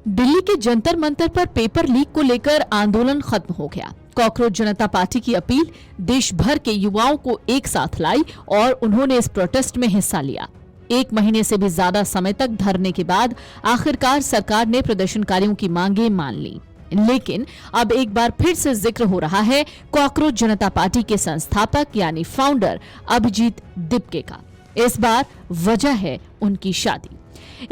दिल्ली के जंतर मंतर पर paper leak को लेकर आंदोलन खत्म हो गया। कॉकरोच जनता पार्टी की अपील देश भर के युवाओं को एक साथ लाई और उन्होंने इस प्रोटेस्ट में हिस्सा लिया। 1 महीने से भी ज्यादा समय तक धरने के बाद आखिरकार सरकार ने प्रदर्शनकारियों की मांगें मान ली। लेकिन अब एक बार फिर से जिक्र हो रहा है कॉकरोच जनता पार्टी के संस्थापक यानी फाउंडर अभिजीत दिपके का। इस बार वजह है उनकी शादी।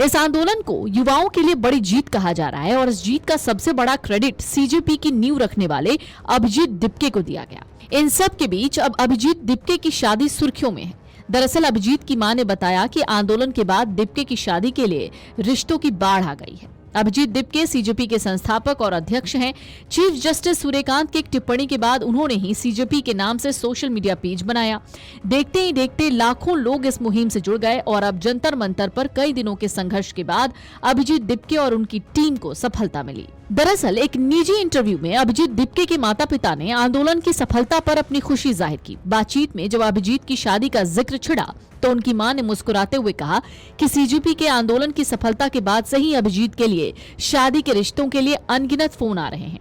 इस आंदोलन को युवाओं के लिए बड़ी जीत कहा जा रहा है और इस जीत का सबसे बड़ा क्रेडिट सीजेपी की नींव रखने वाले अभिजीत दिपके को दिया गया। इन सब के बीच अब अभिजीत दिपके की शादी सुर्खियों में है। दरअसल अभिजीत की मां ने बताया कि आंदोलन के बाद दिपके की शादी के लिए रिश्तों की बाढ़ आ गई है। अभिजीत दिपके सीजेपी के संस्थापक और अध्यक्ष हैं। चीफ जस्टिस सूर्यकांत की एक टिप्पणी के बाद उन्होंने ही सीजेपी के नाम से सोशल मीडिया पेज बनाया। देखते ही देखते लाखों लोग इस मुहिम से जुड़ गए और अब जंतर मंतर पर कई दिनों के संघर्ष के बाद अभिजीत दिपके और उनकी टीम को सफलता मिली। दरअसल एक निजी इंटरव्यू में अभिजीत दिपके के माता पिता ने आंदोलन की सफलता पर अपनी खुशी जाहिर की। बातचीत में जब अभिजीत की शादी का जिक्र छिड़ा तो उनकी मां ने मुस्कुराते हुए कहा कि सीजेपी के आंदोलन की सफलता के बाद से ही अभिजीत के लिए शादी के रिश्तों के लिए अनगिनत फोन आ रहे हैं।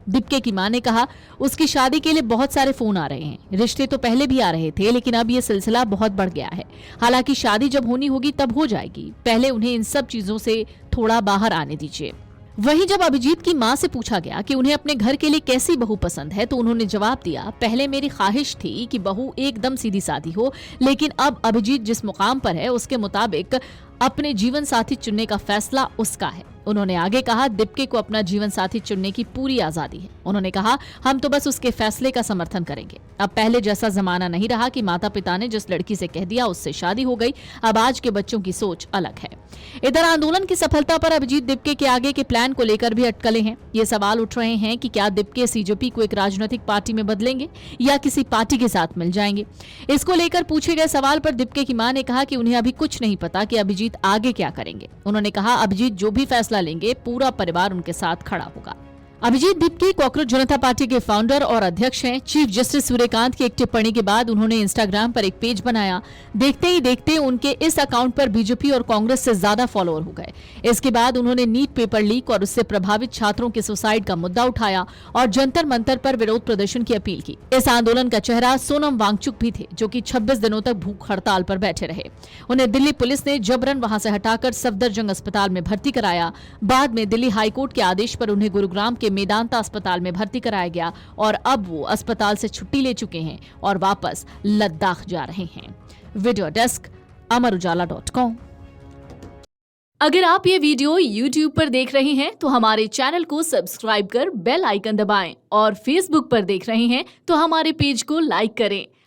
दिपके की मां ने कहा उसकी शादी के लिए बहुत सारे फोन आ रहे हैं। रिश्ते तो पहले भी आ रहे थे लेकिन अब ये सिलसिला बहुत बढ़ गया है। हालांकि शादी जब होनी होगी तब हो जाएगी, पहले उन्हें इन सब चीजों से थोड़ा बाहर आने दीजिए। वहीं जब अभिजीत की मां से पूछा गया कि उन्हें अपने घर के लिए कैसी बहू पसंद है तो उन्होंने जवाब दिया, पहले मेरी ख्वाहिश थी कि बहू एकदम सीधी सादी हो, लेकिन अब अभिजीत जिस मुकाम पर है उसके मुताबिक अपने जीवन साथी चुनने का फैसला उसका है। उन्होंने आगे कहा दिपके को अपना जीवन साथी चुनने की पूरी आजादी है। उन्होंने कहा हम तो बस उसके फैसले का समर्थन करेंगे। अब पहले जैसा जमाना नहीं रहा कि माता पिता ने जिस लड़की से कह दिया उससे शादी हो गई। अब आज के बच्चों की सोच अलग है। इधर आंदोलन की सफलता पर अभिजीत दिपके के आगे के प्लान को लेकर भी अटकलें हैं। ये सवाल उठ रहे हैं कि क्या दिपके सीजेपी को एक राजनीतिक पार्टी में बदलेंगे या किसी पार्टी के साथ मिल जाएंगे। इसको लेकर पूछे गए सवाल पर दिपके की मां ने कहा कि उन्हें अभी कुछ नहीं पता कि अभिजीत आगे क्या करेंगे। उन्होंने कहा अभिजीत जो भी फैसला लेंगे पूरा परिवार उनके साथ खड़ा होगा। अभिजीत दिपके कॉकरोच जनता पार्टी के फाउंडर और अध्यक्ष हैं। चीफ जस्टिस सूर्यकांत की एक टिप्पणी के बाद उन्होंने इंस्टाग्राम पर एक पेज बनाया। देखते ही देखते उनके इस अकाउंट पर बीजेपी और कांग्रेस से ज्यादा फॉलोअर हो गए। इसके बाद उन्होंने नीट पेपर लीक और उससे प्रभावित छात्रों के सुसाइड का मुद्दा उठाया और जंतर मंतर पर विरोध प्रदर्शन की अपील की। इस आंदोलन का चेहरा सोनम वांगचुक भी थे, जो कि 26 दिनों तक भूख हड़ताल पर बैठे रहे। उन्हें दिल्ली पुलिस ने जबरन वहां से हटाकर सफदरजंग अस्पताल में भर्ती कराया। बाद में दिल्ली हाईकोर्ट के आदेश पर उन्हें गुरुग्राम के मेदांता अस्पताल में भर्ती कराया गया और अब वो अस्पताल से छुट्टी ले चुके हैं और वापस लद्दाख जा रहे हैं। Video desk amarujala.com। अगर आप ये वीडियो YouTube पर देख रहे हैं तो हमारे चैनल को सब्सक्राइब कर बेल आइकन दबाएं और Facebook पर देख रहे हैं तो हमारे पेज को लाइक करें।